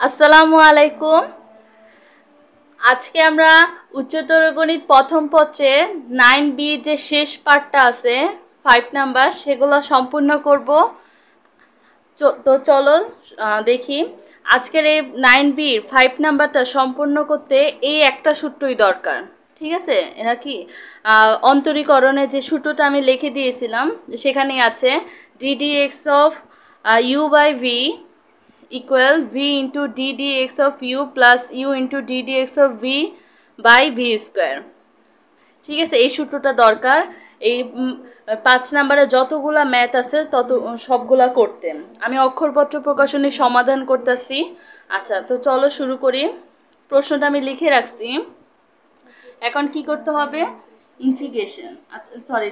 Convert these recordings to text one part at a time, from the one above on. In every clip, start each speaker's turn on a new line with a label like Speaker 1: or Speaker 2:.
Speaker 1: আসসালামু আলাইকুম। আজকে আমরা উচ্চতর গণিত প্রথম পত্রের 9B যে শেষ পার্টটা আছে 5 নাম্বার সেগুলো সম্পূর্ণ করব। তো চলো দেখি। আজকের এই 9B 5 নাম্বারটা সম্পূর্ণ করতে এই একটা সূত্রই দরকার। ঠিক আছে, এরা কি অন্তরীকরণের যে সূত্রটা আমি লিখে দিয়েছিলাম সেখানেই আছে ddx of u by v equal v into ddx of u plus u into ddx of v by v square। ঠিক আছে, এই সূত্রটা দরকার এই 5 নম্বরে যতগুলা ম্যাথ আছে তত সবগুলা করতেন। আমি অক্ষরপত্র প্রকাশনী সমাধান করতেছি। আচ্ছা, তো চলো শুরু করি। প্রশ্নটা আমি লিখে রাখছি। এখন কি করতে হবে? ইন্টিগ্রেশন, আচ্ছা সরি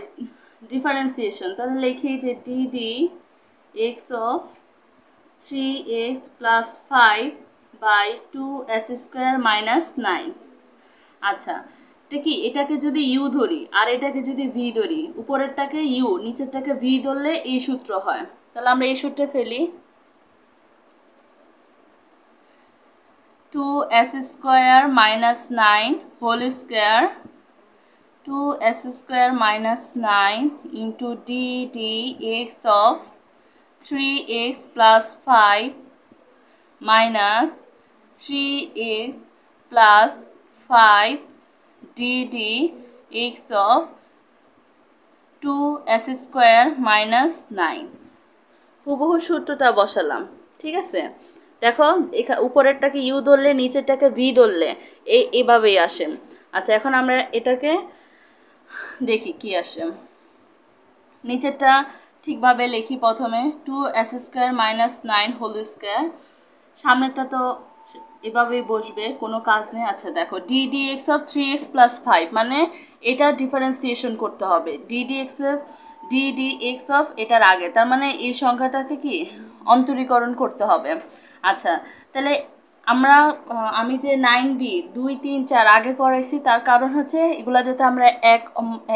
Speaker 1: ডিফারেন্সিয়েশন। তাহলে লিখি যে ddx of 3x plus 5 by 2s square minus 9। আচ্ছা, এটা কি? এটাকে যদি u ধরি আর এটাকে যদি v ধরি, উপরেরটাকে u নিচেরটাকে v ধরলে এই সূত্র হয়। তাহলে আমরা এই সূত্রে ফেলি 2s square minus 9 whole square 2s square minus 9 into ddx of 3x plus 5 minus 3x plus 5 ddx of 2s square minus 9। হুবহু সূত্রটা বসালাম। ঠিক আছে, দেখো উপরেরটাকে ইউ ধরলে নিচেরটাকে ভি ধরলে এইভাবেই আসে। আচ্ছা, এখন আমরা এটাকে দেখি কি আসে। নিচেরটা ঠিকভাবে লিখি। প্রথমে 2s square minus 9 whole square, সামনেরটা তো এভাবেই বসবে, কোনো কাজ নেই। আচ্ছা দেখো ddx of 3x plus 5 মানে এটা ডিফারেন্সিয়েশন করতে হবে। ddx of এটার আগে, তার মানে এই সংখ্যাটাকে কি অন্তরীকরণ করতে হবে। আচ্ছা, তাহলে আমি যে 9b 2 3 4 আগে করাইছি তার কারণ হচ্ছে এগুলা যাতে আমরা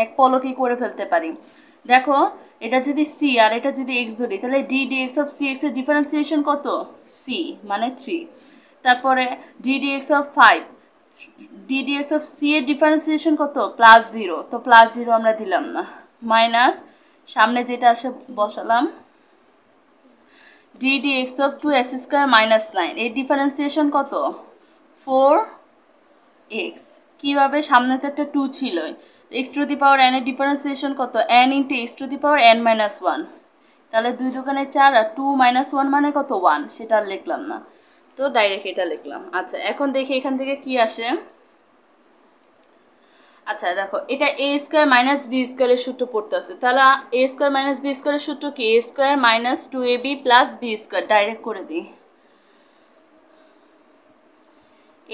Speaker 1: এক পলকেই করে ফেলতে পারি। দেখো এটা যদি c আর এটা যদি x ধরি তাহলে ddx of cx এর ডিফারেন্সিয়েশন কত? c মানে 3। তারপরে ddx of 5 ddx of c এর ডিফারেন্সিয়েশন কত? +0। তো +0 আমরা দিলাম না, মাইনাস সামনে যেটা আসে বসালাম ddx of 2s square minus 9 এর ডিফারেন্সিয়েশন কত? 4x। কিভাবে? সামনে তো একটা 2 ছিল, x two the power n এর ডিফারেন্সিয়েশন কত? n into x two the power n minus 1। তাহলে 2 দোকানে 4 আর 2 মাইনাস 1 মানে কত? 1। সেটা আর লিখলাম না, তো ডাইরেক্ট এটা লিখলাম। আচ্ছা, এখন দেখি এখান থেকে কি আসে। আচ্ছা দেখো, এটা a স্কয়ার মাইনাস b স্কয়ারের সূত্র পড়তেছে। তাহলে a স্কয়ার মাইনাস b স্কয়ারের সূত্র কি? a square minus 2ab plus b square. Direct করে দিই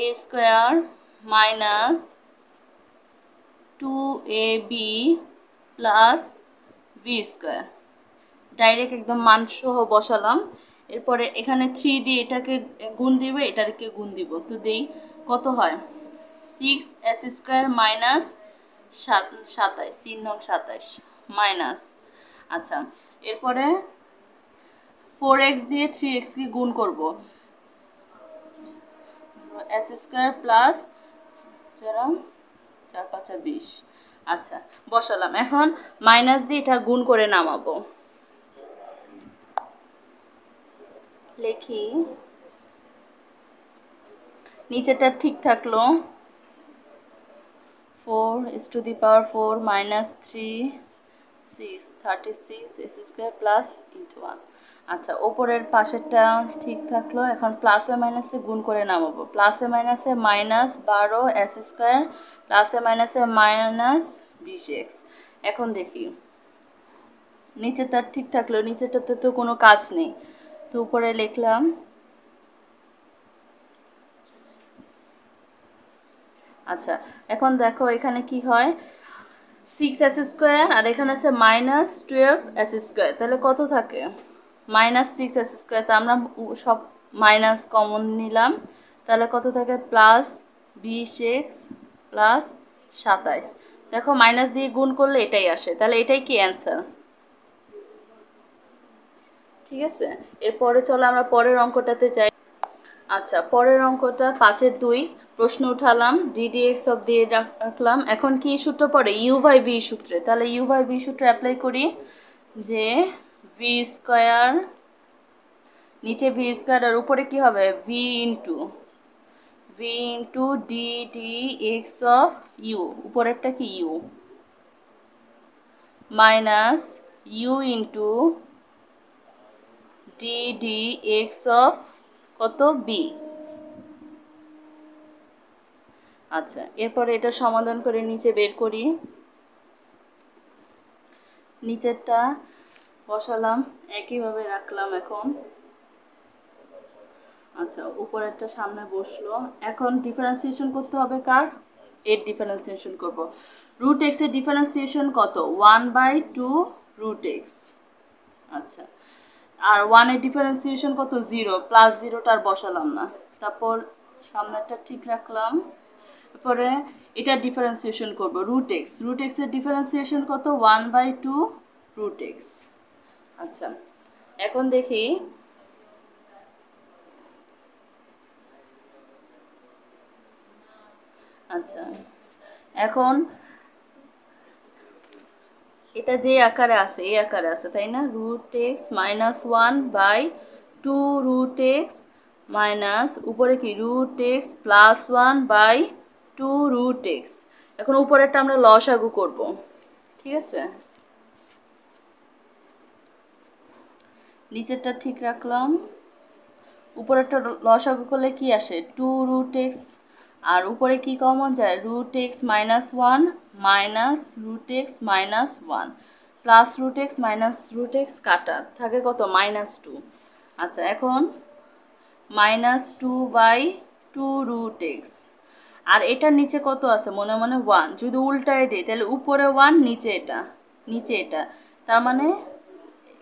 Speaker 1: a square minus 2ab plus b square. Direct একদম মান সহ বসালাম। এরপরে এখানে 3 দিয়ে এটাকে গুণ দিবে, এটাকে গুণ দিব। তো দেই কত হয়? 6s স্কয়ার মাইনাস 27 3 নং 27 মাইনাস। আচ্ছা, এরপরে 4x দিয়ে 3x কে গুণ করব, s স্কয়ার প্লাস 4 5 20। আচ্ছা, বসালাম। এখন মাইনাস দিয়ে এটা গুণ করে নামাবো। লিখি, নিচেটা ঠিক থাকলো 4 two the power 4 minus 3 6 36 s square plus into 1। আচ্ছা, ওপরের পাশেরটা ঠিক থাকলো। এখন প্লাসে মাইনাসে গুণ করে নামাবো। প্লাসে মাইনাসে মাইনাস 12 s স্কয়ার প্লাসে মাইনাসে মাইনাস 20x। এখন দেখি নিচেরটা ঠিক থাকলো, নিচেরটাতে তো কোনো কাজ নেই, তো উপরে লিখলাম। আচ্ছা, এখন দেখো এখানে কি হয়? 6s স্কয়ার আর এখানে আছে মাইনাস 12s স্কয়ার। তাহলে কত থাকে? Minus 6s square. তো আমরা সব মাইনাস কমন নিলাম। তাহলে কত থাকে? Plus 20x plus 27। দেখো মাইনাস দিয়ে গুণ করলে এটাই আসে, তাহলে এটাই কি অ্যান্সার। ঠিক আছে, এরপরে চলো আমরা পরের অঙ্কটাতে যাই। আচ্ছা, পরের অঙ্কটা 5-এর 2 প্রশ্ন উঠালাম, ddx অফ দিয়ে রাখলাম। এখন কি সূত্র পড়ে? u বাই v সূত্রে। তাহলে u বাই v সূত্র অ্যাপ্লাই করি, যে v স্কয়ার, নিচে v স্কয়ার আর উপরে কি হবে v into ddx of u, উপরেরটা কি u, minus u into ddx of কত b। আচ্ছা, এরপরে এটা সমাধান করে নিচে বের করি। নিচেরটা বসালাম, একইভাবে রাখলাম এখন। আচ্ছা, উপরেরটা সামনে বসলো। এখন ডিফারেন্সিয়েশন করতে হবে কার? এর ডিফারেন্সিয়েশন করব। রুট এক্স এর ডিফারেন্সিয়েশন কত? 1/2 রুট এক্স। আচ্ছা, আর 1 এর ডিফারেন্সিয়েশন কত? 0, প্লাস 0টা আর বসালাম না। তারপর সামনেরটা ঠিক রাখলাম। এরপরে এটা ডিফারেন্সিয়েশন করব, রুট এক্স এর ডিফারেন্সিয়েশন কত? 1/2 রুট এক্স। আচ্ছা, এখন দেখি আচ্ছা, এখন এটা যে আকারে আছে, এই আকারে আছে, তাই না? Root x minus 1/2 root x minus উপরে কি root x plus 1/2 root x. এখন উপরেরটা আমরা লসাগু করব, ঠিক আছে? নিচেরটা ঠিক রাখলাম। উপরেরটা লসাগু করলে কি আসে? 2 রুট এক্স, আর উপরে কি কমন যায়? Root x minus 1 minus root x minus 1 plus root x minus root x কাটা থাকে কত? -2। আচ্ছা, এখন -2/2 রুট এক্স, আর এটার নিচে কত আছে? মনে মনে 1। যদি উল্টায় দিই তাহলে উপরে 1 নিচে এটা, তার মানে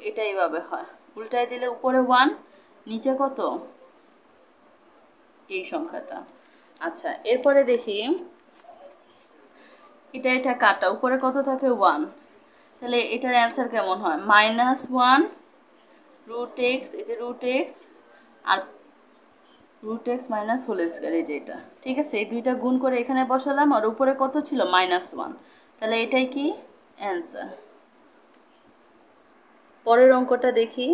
Speaker 1: এটা এইভাবে হয়। উল্টায় দিলে উপরে 1 নিচে কত? এই সংখ্যাটা। আচ্ছা, এরপরে দেখি এটা কাটা, উপরে কত থাকে? 1। তাহলে এটার অ্যান্সার কেমন হয়? -1 রুট এক্স, এই যে রুট এক্স আর root x minus whole square, এই যে এটা, ঠিক আছে? এই দুইটা গুণ করে এখানে বসালাম, আর উপরে কত ছিল? -1। তাহলে এটাই কি অ্যান্সার। পরের অঙ্কটা দেখি।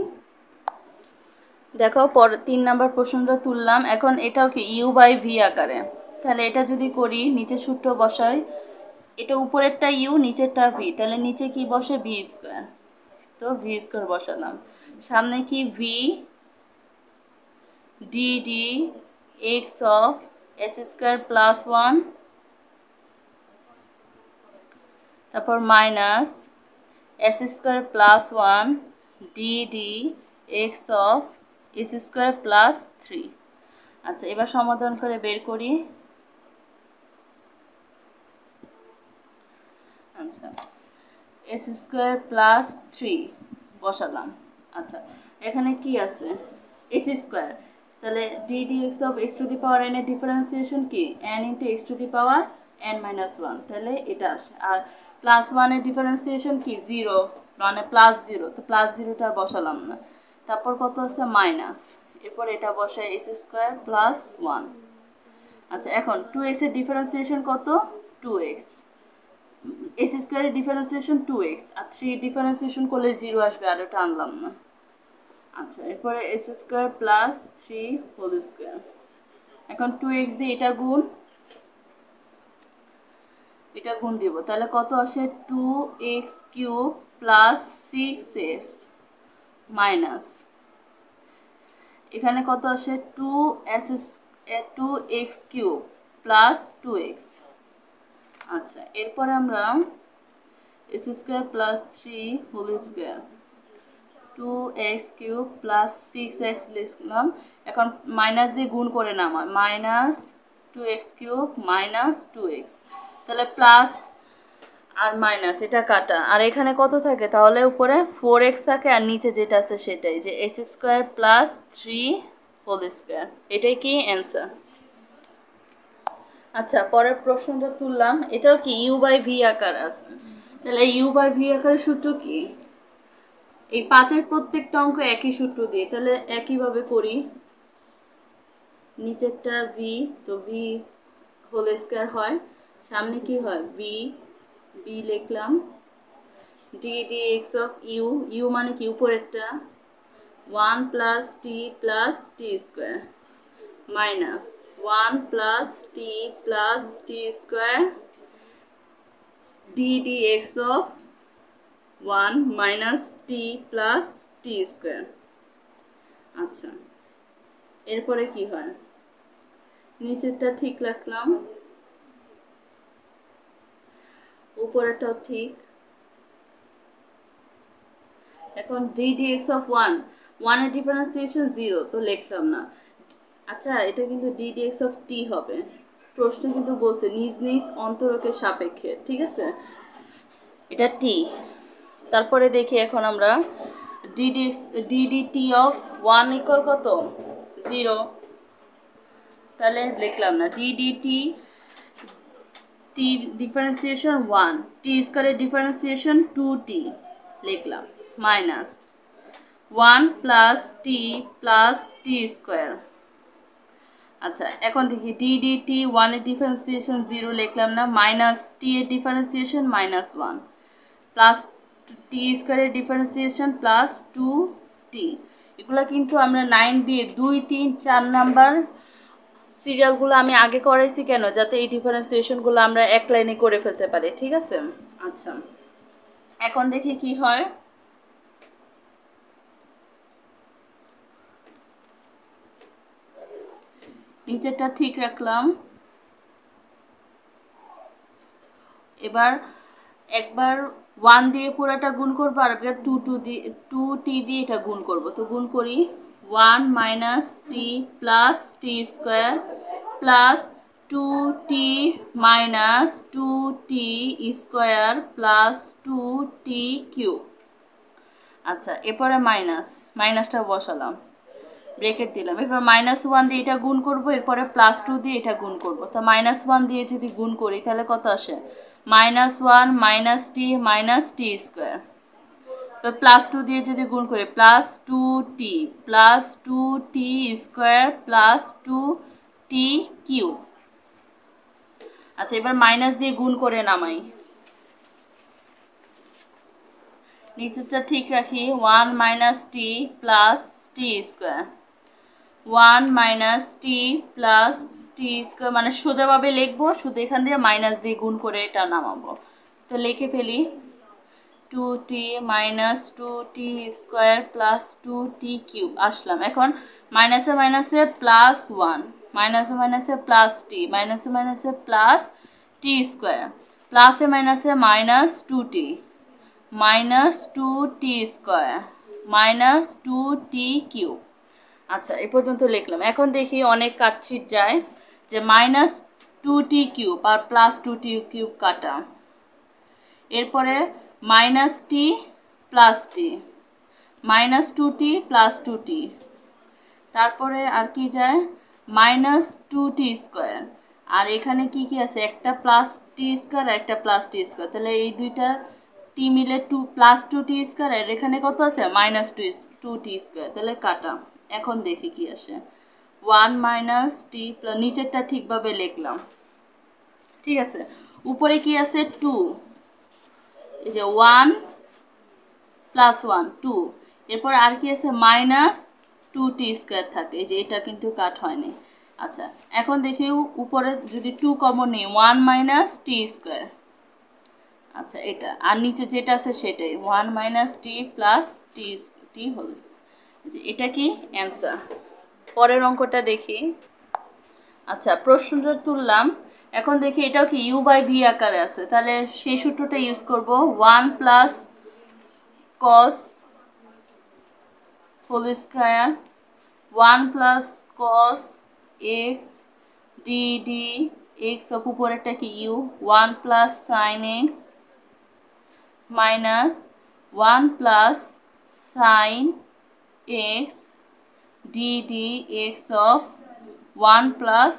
Speaker 1: দেখো, 3 নাম্বার প্রশ্নটা তুললাম। এখন এটাও কি ইউ বাই ভি আকারে। তাহলে এটা যদি করি, নিচে সূত্র বসাই, এটা উপরেরটা ইউ, নিচেরটা ভি, তাহলে নিচে কি বসে? V square. তো ভি স্কয়ার বসালাম, সামনে কি V D x of S square plus 1, তারপর minus S square plus 1 D x of S square plus 3। আচ্ছা, এবার সমাধান করে বের করি। আচ্ছা, এস স্কয়ার প্লাস 3 বসালাম। আচ্ছা, এখানে কি আছে? এস স্কয়ার, তাহলে D x of x two the power N এর ডিফারেন্সিয়েশন কি? N into x two the power N minus 1, তাহলে এটা আসে। আর প্লাস 1 এর ডিফারেন্সিয়েশন কি? 0, মানে প্লাস 0, তো প্লাস 0টা আর বসালাম না। তারপর কত আছে? মাইনাস, এরপর এটা বসায় এস স্কয়ার প্লাস 1। আচ্ছা, এখন 2x এর ডিফারেন্সিয়েশন কত? 2x, এস স্কয়ারের ডিফারেন্সিয়েশন 2x, আর 3 ডিফারেন্সিয়েশন করলে 0 আসবে, আর ওটা আনলাম না। আচ্ছা, এরপরে s square plus 3 whole square. এখন 2x দিয়ে এটা গুণ দিব, তাহলে কত আসে? 2x cube plus 6s minus এখানে কত আসে? 2x cube plus 2x। আচ্ছা, এরপরে আমরা s square plus 3 whole square 2x cube plus 6x লিখলাম। এখন মাইনাস দিয়ে গুণ করে নামায়, minus 2x cube minus 2x, তাহলে প্লাস আর মাইনাস এটা কাটা, আর এখানে কত থাকে? তাহলে উপরে 4x থাকে, আর নিচে যেটা আছে সেটাই, যে s square plus 3 whole square. এটাই কি অ্যান্সার। আচ্ছা, পরের প্রশ্নটা তুললাম, এটাও কি ইউ বাই ভি আকার আছে। তাহলে ইউ বাই ভি আকারের সূত্র কি? এই 5-এর প্রত্যেকটা অঙ্ক একই সূত্র দিয়ে, তাহলে একইভাবে করি। নিচেরটা ভি, তো ভি হোল স্কয়ার হয়, সামনে কি হয় ভি, বি লিখলাম, d d x of u, u মানে কি উপরেরটা, 1 plus t plus t square minus 1 plus t plus t square d d x of 1 minus t plus t square. আচ্ছা, এরপরে কি হয়, নিচেরটা ঠিক রাখলাম, উপরেরটাও ঠিক। এখন ডি ডি এক্স অফ 1, 1 এর ডিফারেন্সিয়েশন 0, তো লিখলাম না। আচ্ছা, এটা কিন্তু ডি ডি এক্স অফ টি হবে, প্রশ্ন কিন্তু বলছে নিজ নিজ অন্তরকের সাপেক্ষে, ঠিক আছে, এটা টি। তারপরে দেখি এখন আমরা ডিডি অফ 1 ইকুয়াল কত 0, তাহলে লিখলাম না ডিডিটি, টি ডিফারেন্সিয়েশন 1, টি স্কয়ারের ডিফারেন্সিয়েশন 2টি লিখলাম, মাইনাস 1 প্লাস টি প্লাস টি স্কয়ার। আচ্ছা, এখন দেখি ডিডিটি 1 এর ডিফারেন্সিয়েশন 0 লিখলাম না, মাইনাস টি এর ডিফারেন্সিয়েশন -1 প্লাস টি স্কয়ারের ডিফারেন্সিয়েশন প্লাস 2টি। এগুলো কিন্তু আমরা 9বি 2, 3, 4 নাম্বার সিরিয়ালগুলো আমি আগে করাইছি কেন, যাতে এই ডিফারেন্সিয়েশনগুলো আমরা এক লাইনে করে ফেলতে পারি, ঠিক আছে। আচ্ছা, এখন দেখি কি হয়, নিচেরটা ঠিক রাখলাম, এবার একবার 1 দিয়ে পুরাটা গুণ করবো, আর একবার 2টি দিয়ে এটা গুণ করব, তো গুণ করি 1 minus t plus t square plus 2টি মাইনাস 2টি স্কোয়ার প্লাস 2টি কিউব। আচ্ছা, এরপরে মাইনাসটা বসালাম, ব্রেকেট দিলাম, এরপর -1 দিয়ে এটা গুণ করব, এরপরে +2 দিয়ে এটা গুণ করব, তো -1 দিয়ে যদি গুণ করি তাহলে কত আসে, -1 মাইনাস টি স্কোয়ার, তো +2 দিয়ে যদি গুণ করি +2টি স্কোয়ার প্লাস 2টি কিউব। আচ্ছা, এবার মাইনাস দিয়ে গুণ করে নামাই, নিচেরটা ঠিক রাখি, 1 minus t plus t square, 1 minus t plus t square, মানে সোজাভাবে লিখবো, শুধু এখান দিয়ে মাইনাস দিয়ে গুণ করে এটা নামাবো, তো লিখে ফেলি 2টি মাইনাস 2টি স্কোয়ার প্লাস 2টি কিউব। আসলাম, এখন মাইনাসে মাইনাসে +1, মাইনাসে মাইনাসে প্লাস টি, মাইনাসে মাইনাসে প্লাস টি স্কোয়ার, প্লাসে মাইনাসে -2টি, -2টি স্কোয়ার মাইনাস 2টি কিউব। আচ্ছা, এই পর্যন্ত লিখলাম। এখন দেখি অনেক কাটছিট যায় যে -2টি কিউব আর +2টি কিউব কাটা, এরপরে -টি প্লাস টি, -2টি প্লাস 2টি, তারপরে আর কি যায় -2টি স্কোয়ার, আর এখানে কি কি আছে, একটা প্লাস টি স্কোয়ার আর একটা প্লাস টি স্কোয়ার, তাহলে এই দুইটা টি মিলে +2টি স্কোয়ার, আর এখানে কত আছে -2টি স্কোয়ার, তাহলে কাটা। এখন দেখি কি আসে, 1 মাইনাস টি প্লাস, নিচেরটা ঠিকভাবে লিখলাম, ঠিক আছে, উপরে কি আছে 2, এই যে 1 প্লাস 1 2, এরপর আর কি আছে -2টি স্কোয়ার থাকে, এই যে এটা কিন্তু কাট হয়নি। আচ্ছা, এখন দেখি উপরে যদি 2 কমন নেই, 1 মাইনাস টি স্কোয়ার, আচ্ছা এটা, আর নিচে যেটা আছে সেটাই 1 মাইনাস টি প্লাস টি হোল, এটা কি অ্যান্সার। পরের অঙ্কটা দেখি। আচ্ছা, প্রশ্নটা তুললাম, এখন দেখি এটাও কি ইউ বাই ভি আকারে আছে, তাহলে সেই সূত্রটা ইউজ করব, 1 plus cos whole square 1 plus cos x d x of উপরেরটা কি u, 1 plus sine x minus 1 plus sine x d x of 1 plus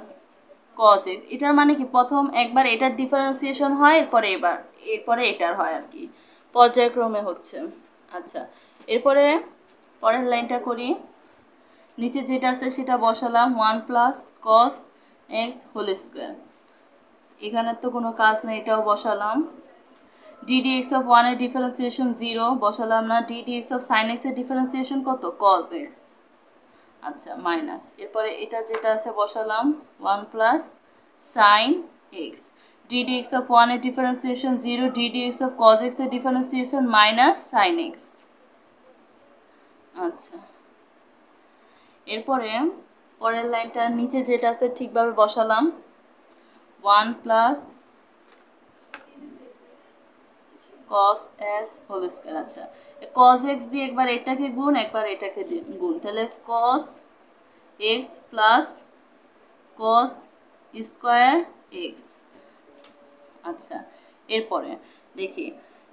Speaker 1: cos x। এটার মানে কি, প্রথম একবার এটার ডিফারেন্সিয়েশন হয়, এরপরে এটার হয় আর কি, পর্যায়ক্রমে হচ্ছে। আচ্ছা, এরপরে পরের লাইনটা করি, নিচে যেটা আছে সেটা বসালাম 1 plus cos x whole square. এখানে তো কোনো কাজ নেই, এটাও বসালাম। ddx অফ 1 এর ডিফারেন্সিয়েশন 0 বসালাম না। ddx অফ সাইন এক্স এর ডিফারেন্সিয়েশন কত? Cos x. আচ্ছা মাইনাস, এরপরে এটা যেটা আছে বসালাম 1 plus sine x. ddx of 1 এর differentiation 0, ddx of cos x এর ডিফারেন্সিয়েশন মাইনাস সাইন এক্স। আচ্ছা, এরপরে পরের লাইনটা নিচে যেটা আছে ঠিকভাবে বসালাম 1 plus cos s whole square. আচ্ছা, cos x দিয়ে একবার এটাকে গুণ, একবার এটাকে গুণ, তাহলে cos x plus cos square x। আচ্ছা, এরপরে দেখি,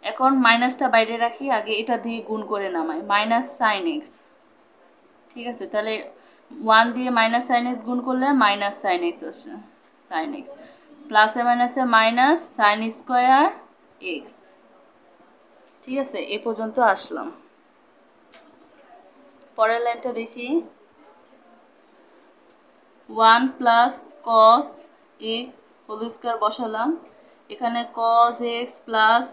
Speaker 1: এখন মাইনাসটা বাইরে রাখি, আগে এটা দিয়ে গুণ করে নামাই, মাইনাস সাইন এক্স। ঠিক আছে, তাহলে 1 দিয়ে মাইনাস সাইন এক্স গুণ করলে মাইনাস সাইন এক্স আসছে, সাইন এক্স প্লাসে মাইনাসে মাইনাস সাইন স্কয়ার এক্স। ঠিক আছে, এ পর্যন্ত আসলাম। পরের লাইনটা দেখি, 1 plus cos x whole square বসালাম। এখানে cos x plus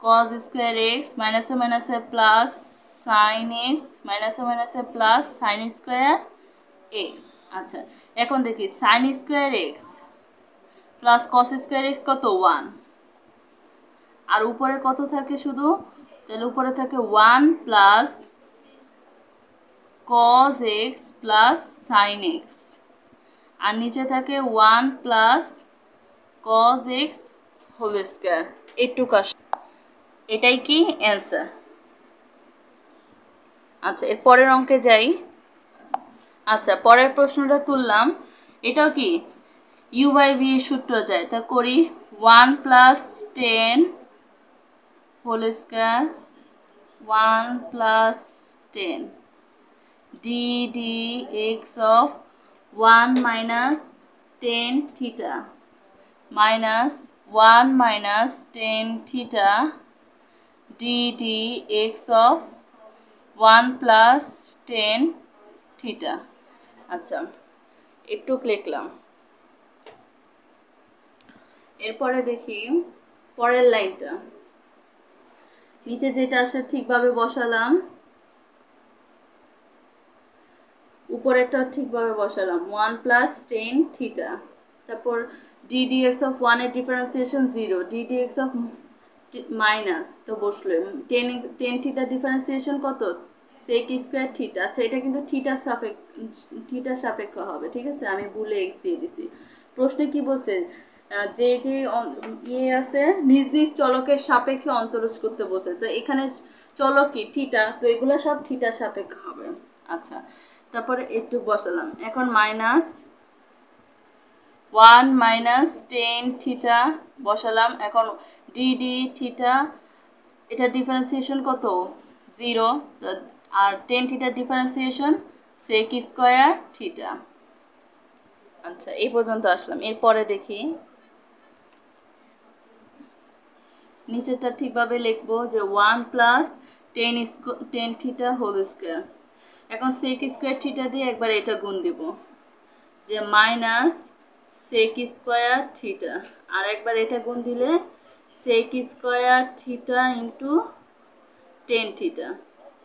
Speaker 1: cos square x, মাইনাসে মাইনাসে প্লাস সাইন এক্স, মাইনাসে মাইনাসে প্লাস সাইন স্কয়ার এক্স। আচ্ছা, এখন দেখি sine square x plus cos square x কত? 1। আর উপরে কত থাকে শুধু? তাহলে উপরে থাকে 1 plus cos x plus sine x, আর নিচে থাকে 1 plus cos x whole square. এইটুকু এটাই কি অ্যান্সার। আচ্ছা, এর পরের অঙ্কে যাই। আচ্ছা, পরের প্রশ্নটা তুললাম, এটাও কি u বাই v সূত্র যায়, তা করি। 1 plus 10 whole square 1 plus 10 ddx of 1 minus 10 theta minus 1 minus 10 theta ddx of 1 plus 10 theta. আচ্ছা, একটু লিখলাম। এরপরে দেখি পরের লাইনটা, নিচে যেটা আসে ঠিকভাবে বসালাম, উপরেরটা ঠিকভাবে বসালাম 1 প্লাস 10 থিটা। তারপর ddx অফ 1 এর ডিফারেন্সিয়েশন 0, ddx অফ মাইনাস তো বসলো 10 থিটার ডিফারেন্সিয়েশন কত? sec square theta. আচ্ছা, এটা কিন্তু থিটার সাপেক্ষ হবে। ঠিক আছে, আমি ভুলে x দিয়ে দিছি। প্রশ্নে কি বলছে? যে যে ইয়ে আছে নিজ নিজ চলকের সাপেক্ষে অন্তরজ করতে বলছে, তো এখানে চলক কি? থিটা, তো এগুলো সব থিটার সাপেক্ষ হবে। আচ্ছা, তারপরে একটু বসালাম। এখন মাইনাস 1 মাইনাস 10 থিটা বসালাম। এখন dd থিটা, এটা ডিফারেন্সিয়েশন কত? 0, আর 10 থিটার ডিফারেন্সিয়েশন sec স্কয়ার থিটা। আচ্ছা, এই পর্যন্ত আসলাম। এরপরে দেখি নিচেরটা ঠিকভাবে লিখবো যে 1 প্লাস 10 থিটা হোল স্কয়ার। এখন sec স্কয়ার থিটা দিয়ে একবার এটা গুণ দিব, যে মাইনাস sec স্কয়ার থিটা, আর একবার এটা গুণ দিলে sec square theta into 10 theta,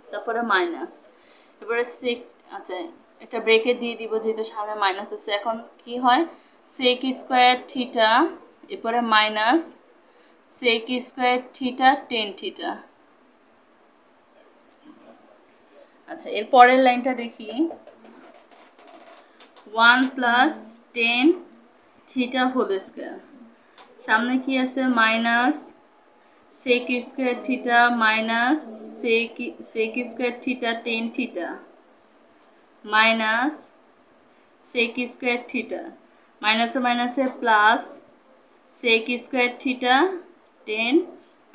Speaker 1: তারপরে মাইনাস, এবারে sec। আচ্ছা, একটা ব্রেকেট দিয়ে দিব যেহেতু সামনে মাইনাস আছে। এখন কি হয়? sec স্কয়ার থিটা, এরপরে minus sec square theta 10 theta. আচ্ছা, এর পরের লাইনটা দেখি, 1 প্লাস 10 থিটা হোল স্কয়ার, সামনে কি আছে? Minus sec square theta minus sec square theta 10 theta minus sec square theta, মাইনাসে মাইনাসে plus sec square theta 10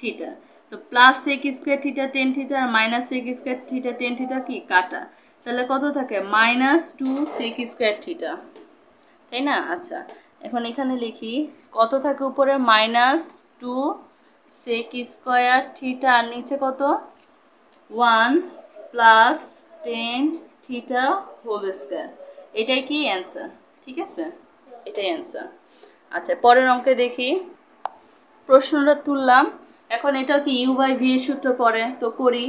Speaker 1: theta. তো plus sec square theta 10 theta আর minus sec square theta 10 theta কি কাটা, তাহলে কত থাকে? মাইনাস 2 sec স্কয়ার থিটা, তাই না? আচ্ছা, এখন এখানে লিখি কত থাকে উপরে? মাইনাস 2 sec স্কয়ার থিটা, আর নিচে কত? 1 প্লাস 10 থিটা হোল স্কয়ার, এটাই কি অ্যান্সার। ঠিক আছে, এটাই অ্যান্সার। আচ্ছা, পরের অঙ্কে দেখি। প্রশ্নটা তুললাম, এখন এটা কি ইউ বাই ভি এর সূত্র পড়ে, তো করি।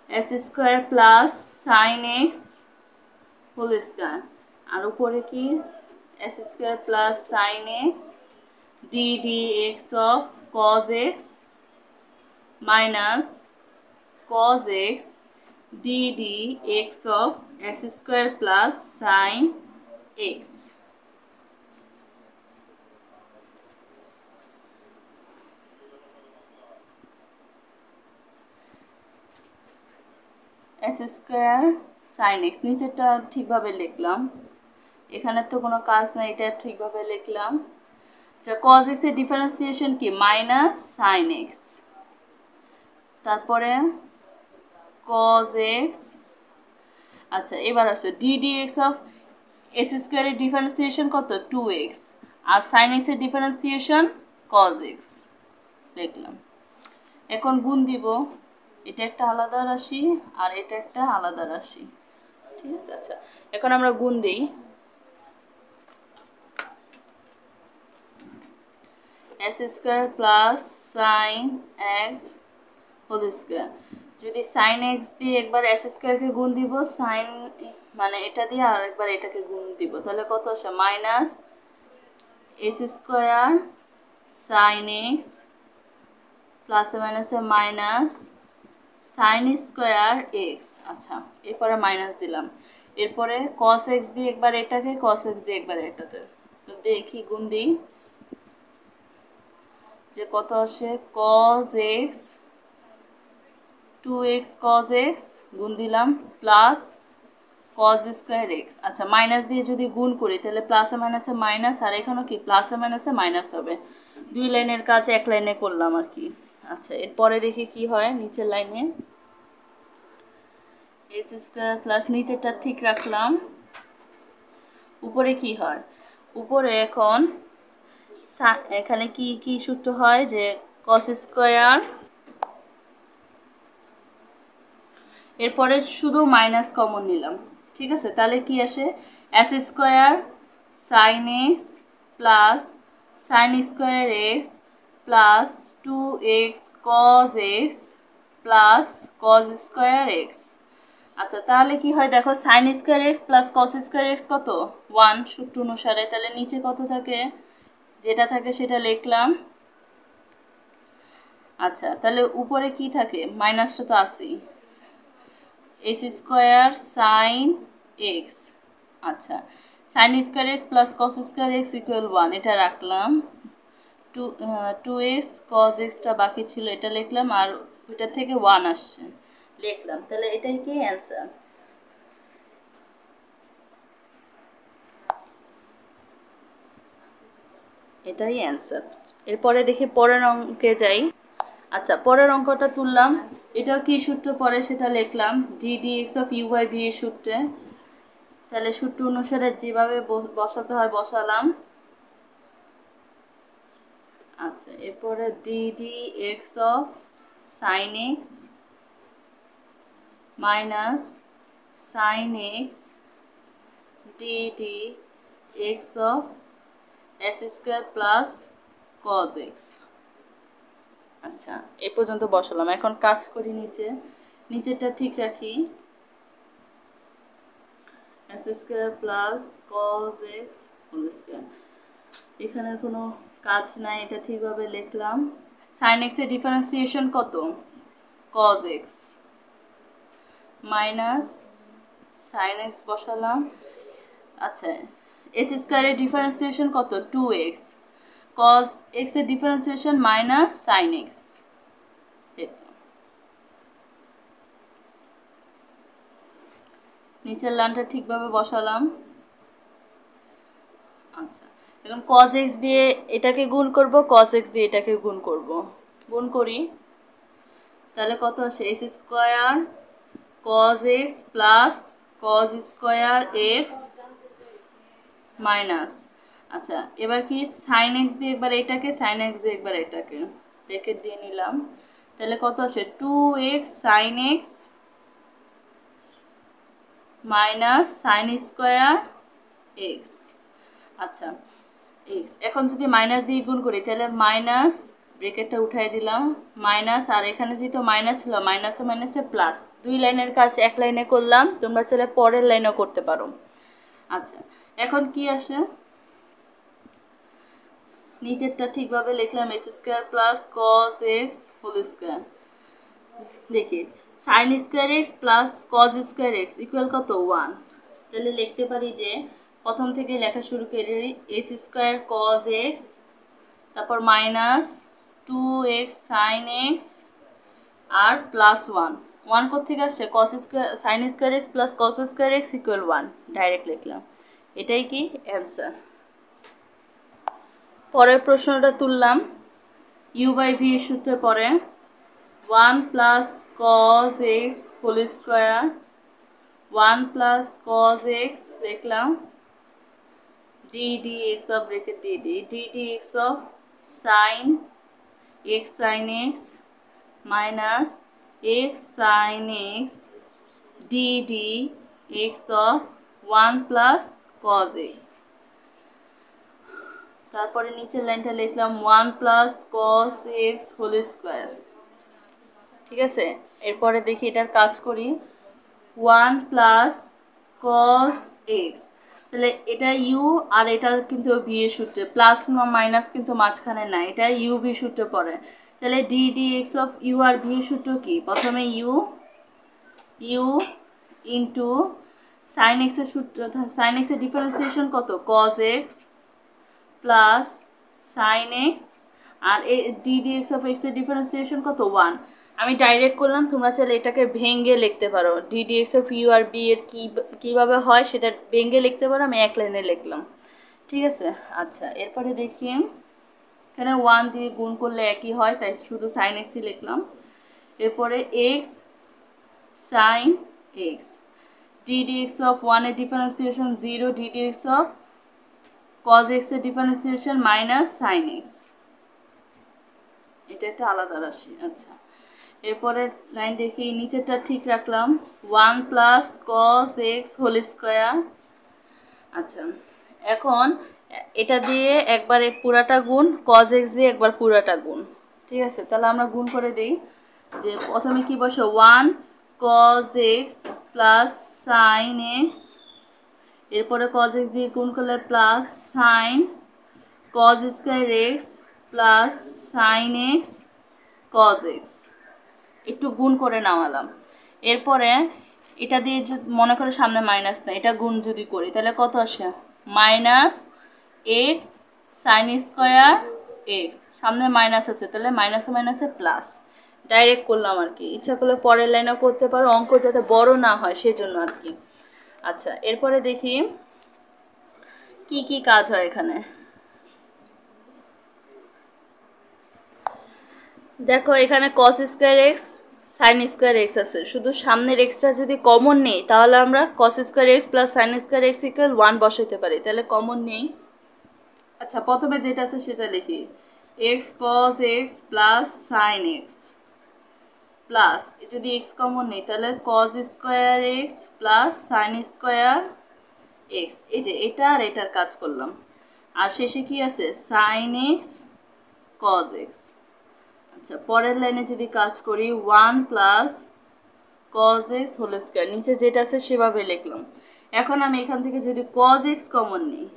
Speaker 1: S square plus sine x whole square, আর উপরে কি s square plus sine x d d x of cos x minus cos x dd x of s square plus sin x। s square sin x নিচেরটা ঠিকভাবে লিখলাম, এখানে তো কোনো কাজ নাই, এটা ঠিকভাবে লিখলাম। আচ্ছা, cos x এর ডিফারেন্সিয়েশন কি মাইনাস sin x, তারপরে cos x। আচ্ছা, এবার আসো D d x of S স্কোয়ারের ডিফারেন্সিয়েশন কত 2x, আর সাইন এক্স এর ডিফারেন্সিয়েশন cos x লিখলাম। এখন গুণ দিব, এটা একটা আলাদা রাশি আর এটা একটা আলাদা রাশি। ঠিক আছে, আচ্ছা এখন আমরা গুণ দিই। S square plus sine x whole square, যদি সাইন এক্স দিয়ে একবার এস স্কোয়ারকে গুণ দিব, সাইন মানে এটা দিয়ে আর একবার এটাকে গুণ দিব, তাহলে কত আসে minus S square sine x প্লাসে মাইনাসে মাইনাস সাইন স্কোয়ার এক্স। আচ্ছা, এরপরে মাইনাস দিলাম, এরপরে কস এক্স দিয়ে একবার এটাকে, কস এক্স দিয়ে একবার এটাতে, তো দেখি গুণ দিই যে কত আসে cos x 2x cos x গুণ দিলাম প্লাস cos স্কয়ার x। আচ্ছা, মাইনাস দিয়ে যদি গুণ করি তাহলে প্লাসে মাইনাসে মাইনাস, আর এখানেও কি প্লাসে মাইনাসে মাইনাস হবে, দুই লাইনের কাজ এক লাইনে করলাম আর কি। আচ্ছা, এরপরে দেখি কি হয় নিচের লাইনে। এস স্কয়ার প্লাস নিচেরটা ঠিক রাখলাম, উপরে কি হয়, উপরে এখন এখানে কি কি সূত্র হয় যে cos স্কয়ার, এরপরে শুধু মাইনাস কমন নিলাম। ঠিক আছে, তাহলে কি আসে S square sine x plus sine square x plus 2x cos x plus cos square x. আচ্ছা, তাহলে কি হয় দেখো, sign square x plus cos square x কত 1 সূত্র অনুসারে, তাহলে নিচে কত থাকে, যেটা থাকে সেটা লিখলাম। আচ্ছা, তাহলে উপরে কি থাকে, মাইনাসটা তো আসেই, এস স্কোয়ার সাইন এক্স। আচ্ছা, sign square x plus cos square x equal 1, এটা রাখলাম। 2x cos এক্সটা বাকি ছিল, এটা লিখলাম, আর ওইটা থেকে 1 আসছে লিখলাম, তাহলে এটাই কি অ্যান্সার। এটাই অ্যান্সার। এরপরে দেখি পরের অঙ্কে যাই। আচ্ছা, পরের অঙ্কটা তুললাম, এটাও কি সূত্র পরে সেটা লিখলাম, d d x of u by v এর সূত্রে, তাহলে সূত্র অনুসারে যেভাবে বসাতে হয় বসালাম। আচ্ছা, এরপরে D d x of sine x minus sine x d d x of S square plus cos x. আচ্ছা, এই পর্যন্ত বসালাম, এখন কাজ করি নিচেরটা ঠিক রাখি, s square plus cos x whole square, এখানে কোনো কাজ নাই, এটা ঠিকভাবে লিখলাম। সাইন এক্স এর ডিফারেন্সিয়েশন কত cos x minus sine x বসালাম। আচ্ছা, এস স্কোয়ারের ডিফারেন্সিয়েশন কত 2x, cos x এর ডিফারেন্সিয়েশন মাইনাস সাইন এক্স। নিচের লাইনটা ঠিকভাবে বসালাম। আচ্ছা, এখন cos x দিয়ে এটাকে গুণ করব, cos x দিয়ে এটাকে গুণ করব, গুণ করি, তাহলে কত আসে s square cos x plus cos square x minus. আচ্ছা, এবার কি সাইন এক্স দিয়ে একবার এটাকে, সাইন এক্স দিয়ে একবার এটাকে ব্র্যাকেট দিয়ে নিলাম, তাহলে কত আসে 2x sine x minus sine square x. আচ্ছা এক্স, এখন যদি মাইনাস দিয়ে গুণ করি তাহলে মাইনাস, ব্রেকেটটা উঠাই দিলাম, মাইনাস, আর এখানে যেহেতু মাইনাস ছিল মাইনাসে মাইনাসে প্লাস, দুই লাইনের কাজ এক লাইনে করলাম, তোমরা চাইলে পরের লাইনেও করতে পারো। আচ্ছা এখন কি আসে, নিচেরটা ঠিকভাবে লিখলাম x square plus cos x whole square. দেখি sine square x plus cos square x equal কত 1। তাহলে লিখতে পারি যে প্রথম থেকে লেখা শুরু করি, এক্স স্কোয়ার কস এক্স, তারপর মাইনাস 2x সাইন এক্স আর প্লাস 1 কোথেকে আসছে, cos square sine square x plus cos square x equal 1, direct লিখলাম, এটাই কি অ্যান্সার। পরের প্রশ্নটা তুললাম, ইউ বাই ভি সূত্রে পরে 1 plus cos x whole square, 1 plus cos x লিখলাম, ডি ডি এক্স অফ, রেখে দিয়ে দিই, d d x of sine x sine x minus x sine x d d x of 1 plus cos x. তারপরে নিচের লাইনটা লিখলাম 1 plus cos x whole square. ঠিক আছে, এরপরে দেখি এটার কাজ করি, 1 প্লাস কস এক্স, তাহলে এটা ইউ আর এটা কিন্তু ভি এর সূত্রে, প্লাস মাইনাস কিন্তু মাঝখানে না, এটা ইউ ভি সূত্রে পড়ে। তাহলে d d x of u আর ভি এর সূত্র কি, প্রথমে ইউ ইন্টু সাইন এক্স এর সূত্র, সাইন এক্স এর ডিফারেন্সিয়েশন কত, cos x plus sine x, আর d d x of x এর ডিফারেন্সিয়েশন কত 1। আমি ডাইরেক্ট করলাম, তোমরা চাইলে এটাকে ভেঙে লিখতে পারো, d d x of u আর বি এর কীভাবে হয় সেটা ভেঙে লিখতে পারো, আমি এক লাইনে লিখলাম। ঠিক আছে, আচ্ছা এরপরে দেখি এখানে 1 দিয়ে গুণ করলে একই হয়, তাই শুধু সাইন এক্সই লিখলাম। এরপরে x sine x, d d x of 1 এর differentiation 0, d d x of cos x এর ডিফারেন্সিয়েশন মাইনাস সাইন এক্স, এটা একটা আলাদা রাশি। আচ্ছা এরপরে লাইন দেখি, নিচেরটা ঠিক রাখলাম, 1 plus cos x whole square. আচ্ছা এখন এটা দিয়ে একবার পুরাটা গুণ, কজ এক্স দিয়ে একবার পুরাটা গুণ। ঠিক আছে, তাহলে আমরা গুণ করে দিই, যে প্রথমে কি বসে 1 cos x plus sine x, এরপরে কজ এক্স দিয়ে গুণ করলে plus sine cos square x plus sine x cos x, একটু গুণ করে নামালাম। এরপরে এটা দিয়ে মনে করে সামনে মাইনাস না, এটা গুণ যদি করি তাহলে কত আসে, minus x sign square x, সামনে মাইনাস আছে তাহলে মাইনাসে মাইনাসে প্লাস, ডাইরেক্ট করলাম আর কি, ইচ্ছা করলে পরের লাইনেও করতে পারো, অঙ্ক যাতে বড় না হয় সেজন্য আর কি। আচ্ছা এরপরে দেখি কি কি কাজ হয় এখানে। দেখো এখানে কস square x sign square x আছে, শুধু সামনের এক্সটা যদি কমন নেই তাহলে আমরা কস square x plus sine square x equal 1 বসাইতে পারি, তাহলে কমন নেই। আচ্ছা প্রথমে যেটা আছে সেটা লিখি, x cos x plus sine x plus, যদি এক্স কমন নেই তাহলে cos square x plus sine square x, এই যে এটা আর এটার কাজ করলাম, আর শেষে কি আছে সাইন এক্স কস এক্স। আচ্ছা পরের লাইনে যদি কাজ করি 1 plus cos x whole square, নিচে যেটা আছে সেভাবে লিখলাম। এখন আমি এখান থেকে যদি কস এক্স কমন নিই,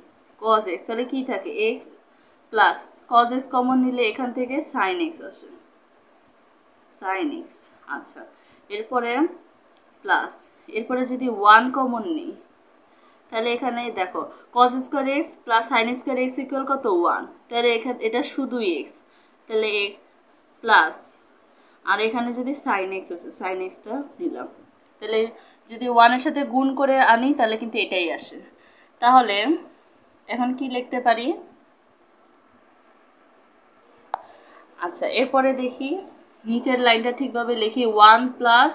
Speaker 1: কস এক্স, তাহলে কি থাকে x plus cos x common নিলে এখান থেকে সাইন এক্স আসে, সাইন এক্স। আচ্ছা এরপরে প্লাস, এরপরে যদি 1 কমন নিই তাহলে এখানে দেখো কস square x plus sine square x equal কত 1, তাহলে এখানে এটা শুধুই এক্স, তাহলে এক্স প্লাস, আর এখানে যদি সাইন এক্স আছে সাইন এক্সটা নিলাম, তাহলে যদি 1 এর সাথে গুণ করে আনি তাহলে কিন্তু এটাই আসে। তাহলে এখন কি লিখতে পারি, আচ্ছা এরপরে দেখি নিচের লাইনটা ঠিকভাবে লিখি, 1 প্লাস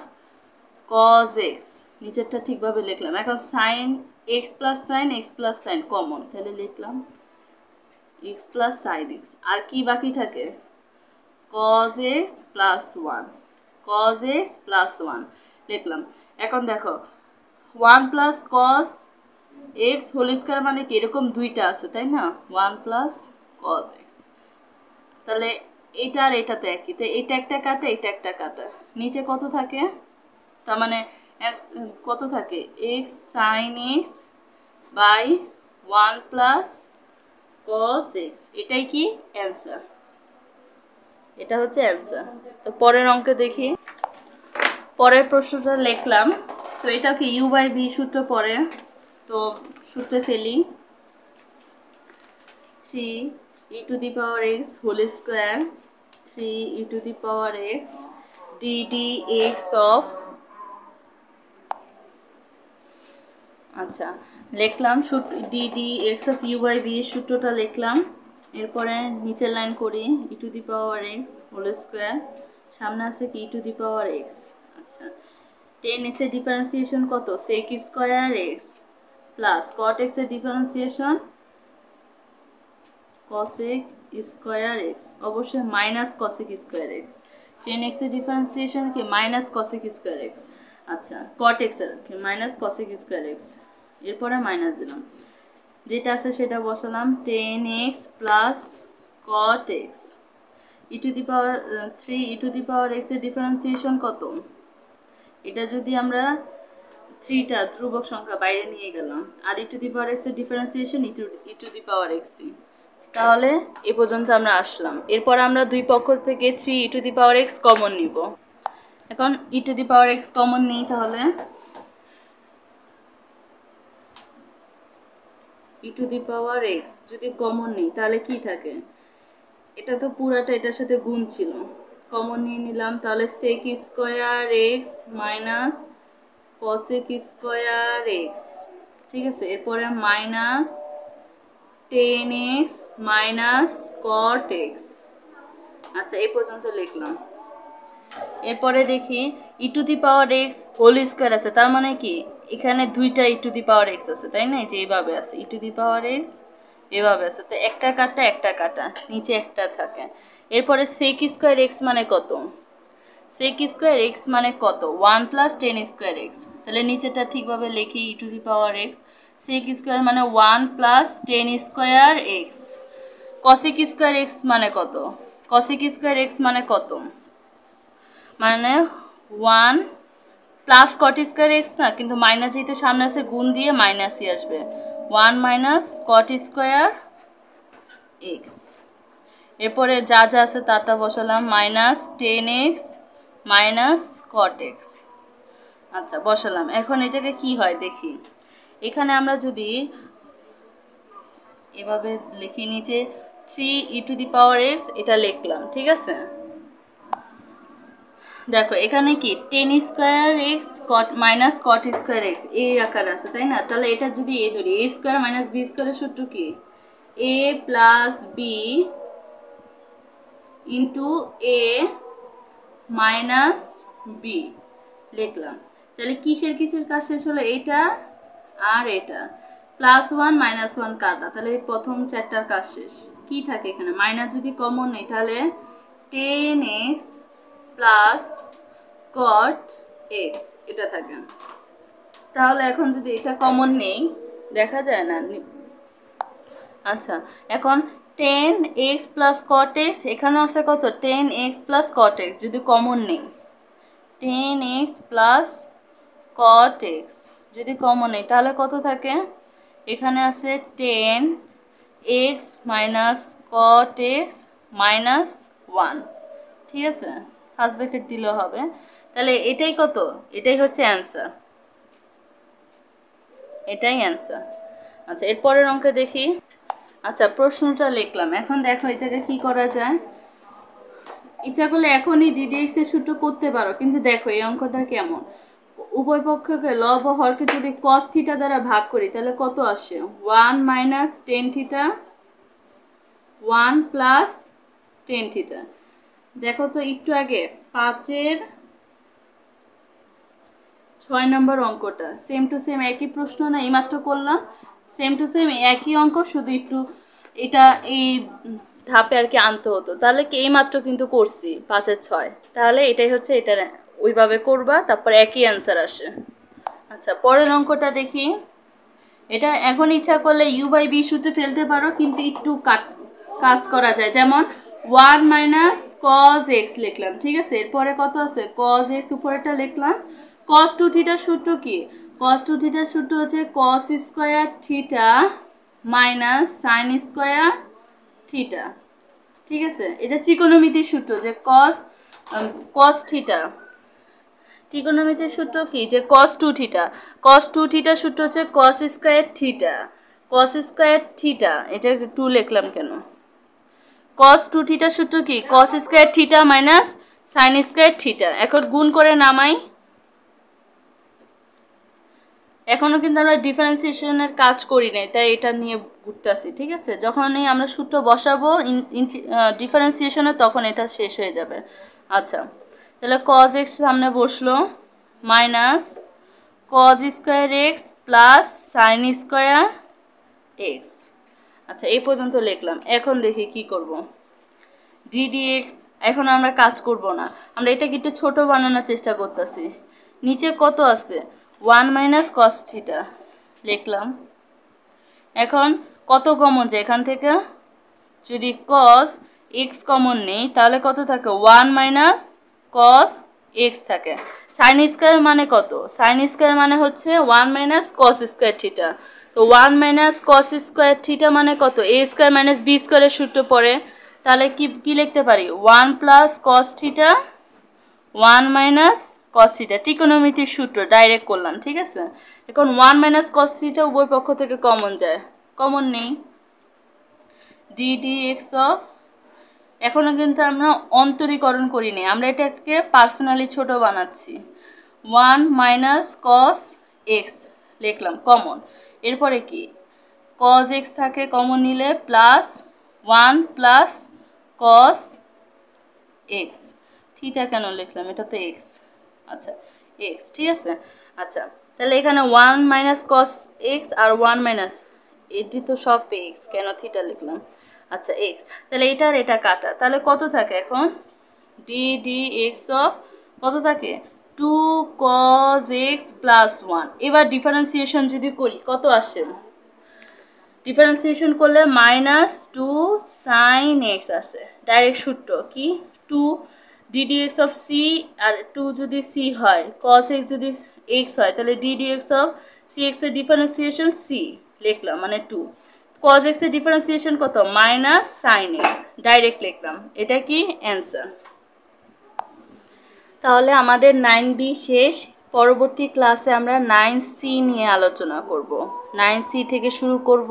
Speaker 1: কস এক্স, নিচেরটা ঠিকভাবে লিখলাম। এখন sine x plus sine common, তাহলে লিখলাম এক্স প্লাস সাইন এক্স, আর কি বাকি থাকে cos x plus 1, cos x plus 1 লিখলাম। এখন দেখো 1 plus cos x whole square মানে কি এরকম দুইটা আছে তাই না, 1 প্লাস কস এক্স। তাহলে এটা আর এটা তো একই, তো এটা একটা কাটা এটা একটা কাটা, নিচে কত থাকে, তার মানে কত থাকে x sine x by 1 plus cos x, এটাই কি অ্যান্সার, এটা হচ্ছে অ্যান্সার। তো পরের অঙ্কে দেখি, পরের প্রশ্নটা লিখলাম। তো এটা কি ইউ বাই ভি সূত্র পড়ে, তো সূত্রে ফেলি 3 e to the power x whole square 3 e to the power x d d x of, আচ্ছা লিখলাম d d x of u by v এর সূত্রটা লিখলাম। এরপরে নিচের লাইন করি e to the power x whole square, সামনে আছে কি ই টু দি পাওয়ার এক্স। আচ্ছা 10x এর ডিফারেন্সিয়েশন কত, sec square x plus cot x এর ডিফারেন্সিয়েশন cosec স্কয়ার এক্স, অবশ্যই minus cosec square x. 10x এর ডিফারেন্সিয়েশন কি মাইনাস cosec স্কয়ার এক্স, আচ্ছা cot x এর কি মাইনাস cosec স্কয়ার এক্স, এরপরে মাইনাস দিলাম, যেটা আছে সেটা বসালাম 10x plus cot x E to the power 3 e to the power x এর ডিফারেন্সিয়েশন কত, এটা যদি আমরা 3টা ধ্রুবক সংখ্যা বাইরে নিয়ে গেলাম আর ই টু দি পাওয়ার এক্স এর differentiation E to the power x, তাহলে এ পর্যন্ত আমরা আসলাম। এরপর আমরা দুই পক্ষ থেকে 3 e to the power x common নিব। এখন e to the power x common নিই, তাহলে e to the power x যদি কমন নিই তাহলে কি থাকে, এটা তো পুরাটা এটার সাথে গুণ ছিল, কমন নিয়ে নিলাম, তাহলে sec square x minus cosec square x, ঠিক আছে। এরপরে minus 10x minus cot x, আচ্ছা এই পর্যন্ত লিখলাম। এরপরে দেখি e to the power x whole square আছে, তার মানে কি এখানে দুইটা ই টু দি পাওয়ার এক্স আছে তাই না, এই যে এইভাবে আছে ই টু দি পাওয়ার এক্স এভাবে আছে, তো একটা কাটা নিচে একটা থাকে। এরপরে sec স্কয়ার এক্স মানে কত, sec স্কয়ার এক্স মানে কত 1 প্লাস 10 স্কয়ার এক্স, তাহলে নিচেটা ঠিকভাবে লিখি e to the power x sec square মানে 1 plus 10 square x, cosec square x মানে কত, cosec স্কয়ার এক্স মানে কত, মানে 1 প্লাস cot স্কয়ার এক্স না, কিন্তু মাইনাস যেহেতু সামনে আছে গুণ দিয়ে মাইনাসই আসবে, 1 মাইনাস cot স্কয়ার এক্স। এরপরে যা যা আছে তাটা বসালাম minus 10x minus cot x, আচ্ছা বসালাম। এখন এই জায়গায় কি হয় দেখি, এখানে আমরা যদি এভাবে লিখি নিচে 3 e to the power x এটা লিখলাম, ঠিক আছে। দেখো এখানে কি 10 square x cot minus cot square x এই আকার আছে তাই না, তাহলে এটা যদি এ ধরি a স্কয়ার মাইনাস b স্কয়ারের সূত্র কি a plus b into a minus b লিখলাম। তাহলে কিসের কাজ শেষ হলো, এটা আর এটা, প্লাস 1 মাইনাস 1 কাটা, তাহলে প্রথম চ্যাপ্টার কাজ শেষ। কি থাকে এখানে মাইনাস যদি কমন নেই তাহলে 10x প্লাস cot x এটা থাকে, তাহলে এখন যদি এটা কমন নেই দেখা যায় না, আচ্ছা এখন 10x প্লাস cot x এখানে আছে কত 10x প্লাস cot x, যদি কমন নেই 10x প্লাস cot x যদি কমন নেই তাহলে কত থাকে, এখানে আছে 10x minus cot x minus 1, ঠিক আছে ফার্স্ট ব্র্যাকেট দিলেও হবে। তাহলে এটাই কত, এটাই হচ্ছে অ্যান্সার, এটাই অ্যান্সার। আচ্ছা এরপরের অঙ্কে দেখি, আচ্ছা প্রশ্নটা লিখলাম। এখন দেখো এই জায়গায় কি করা যায়, ইচ্ছা করলে এখনই ডিডিএক্স এর সূত্র করতে পারো, কিন্তু দেখো এই অঙ্কটা কেমন, উভয় পক্ষকে লব ও হরকে যদি cos থিটা দ্বারা ভাগ করি তাহলে কত আসে 1 minus tan theta 1 plus tan theta. দেখো তো একটু আগে 5-এর 6 নম্বর অঙ্কটা সেম টু সেম একই প্রশ্ন না, এইমাত্র করলাম সেম টু সেম একই অঙ্ক, শুধু একটু এটা এই ধাপে আর কি আনতে হতো, তাহলে কি এইমাত্র কিন্তু করছি 5-এর 6, তাহলে এটাই হচ্ছে এটা ওইভাবে করবা, তারপর একই অ্যান্সার আসে। আচ্ছা, পরের অঙ্কটা দেখি। এটা এখন ইচ্ছা করলে ইউ বাই বি সূত্রে ফেলতে পারো, কিন্তু একটু কাজ করা যায়। যেমন 1 মাইনাস কজ এক্স লিখলাম, ঠিক আছে। এরপরে কত আছে, কজ এক্স উপরেটা লিখলাম। কজ টু থিটার সূত্র কি? কজ টু থিটার সূত্র হচ্ছে cos square theta minus sine square theta, ঠিক আছে। এটা ত্রিকোণমিতির সূত্র, যে কস থিটা। ত্রিকোণমিতির সূত্র কি, যে কস টু থিটা। কস টু থিটার সূত্র হচ্ছে cos square theta. Cos square theta, এটা টু লিখলাম কেন? কস টু থিটার সূত্র কি, cos square theta minus sine square theta. এখন গুণ করে নামাই। এখনো কিন্তু আমরা ডিফারেন্সিয়েশনের কাজ করি নাই, তাই এটা নিয়ে ঘুরতেছি, ঠিক আছে। যখনই আমরা সূত্র বসাবো ডিফারেন্সিয়েশনে, তখন এটা শেষ হয়ে যাবে। আচ্ছা, তাহলে কজ এক্স সামনে বসলো, minus cause square x plus sine square x. আচ্ছা, এই পর্যন্ত লিখলাম। এখন দেখি কি করব। ডিডিএক্স এখন আমরা কাজ করব না, আমরা এটাকে একটু ছোট বানানোর চেষ্টা করতেছি। নিচে কত আছে, 1 মাইনাস কস থিটা লিখলাম। এখন কত কমন যায় এখান থেকে, যদি কস এক্স কমন নেই তাহলে কত থাকে, 1 মাইনাস কস এক্স থাকে। সাইন স্কোয়ার মানে কত, সাইন স্কোয়ার মানে হচ্ছে 1 মাইনাস কস স্কোয়ার থিটা। তো 1 মাইনাস কস স্কোয়ার থিটা মানে কত, এ স্কোয়ার মাইনাস বি স্কোয়ারের সূত্র পড়ে। তাহলে কি লিখতে পারি, 1 plus cos theta 1 minus cos theta. ত্রিকোণমিতির সূত্র ডাইরেক্ট করলাম, ঠিক আছে। এখন 1 মাইনাস কস থিটা উভয় পক্ষ থেকে কমন যায়, কমন নেই। ডিডিএক্স অফ, এখনো কিন্তু আমরা অন্তরীকরণ করিনি, আমরা এটাকে পার্সোনালি ছোট বানাচ্ছি। 1 মাইনাস কস এক্স লিখলাম কমন। এরপরে কি, কস এক্স থাকে কমন নিলে, plus 1 plus cos x. Theta কেন লিখলাম, এটা তো এক্স। আচ্ছা, এক্স, ঠিক আছে। আচ্ছা, তাহলে এখানে 1 মাইনাস কস এক্স আর 1 মাইনাস, এটি তো সব এক্স, কেন থিটা লিখলাম। আচ্ছা, এক্স, তাহলে এটা আর এটা কাটা, তাহলে কত থাকে এখন, ডি এক্স অফ কত থাকে, 2 cos x প্লাস 1। এবার ডিফারেন্সিয়েশন যদি করি কত আসে, ডিফারেন্সিয়েশন করলে মাইনাস 2 সাইন এক্স আসে। ডাইরেক্ট সূত্র কি, 2 ডিডিএক্স অফ সি, আর 2 যদি সি হয়, cos x যদি x হয়, তাহলে ডিডিএক্স অফ সি এক্স এর ডিফারেন্সিয়েশন সি লিখলাম, মানে 2। cos x এর ডিফারেন্সিয়েশন কত, মাইনাস সাইন এক্স, ডাইরেক্ট লিখলাম। এটা কি অ্যান্সার। তাহলে আমাদের 9B শেষ। পরবর্তী ক্লাসে আমরা 9C নিয়ে আলোচনা করব। 9C থেকে শুরু করব।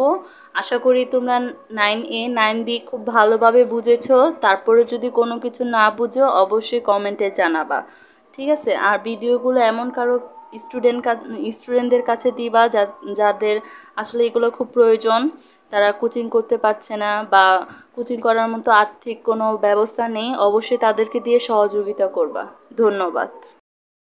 Speaker 1: আশা করি তোমরা 9A 9B খুব ভালোভাবে বুঝেছো। তারপরে যদি কোনো কিছু না বুঝো অবশ্যই কমেন্টে জানাবা, ঠিক আছে। আর ভিডিওগুলো এমন কারো স্টুডেন্টদের কাছে দিবা যাদের আসলে এগুলো খুব প্রয়োজন, তারা কোচিং করতে পারছে না বা কোচিং করার মতো আর্থিক কোনো ব্যবস্থা নেই, অবশ্যই তাদেরকে দিয়ে সহযোগিতা করবা। ধন্যবাদ।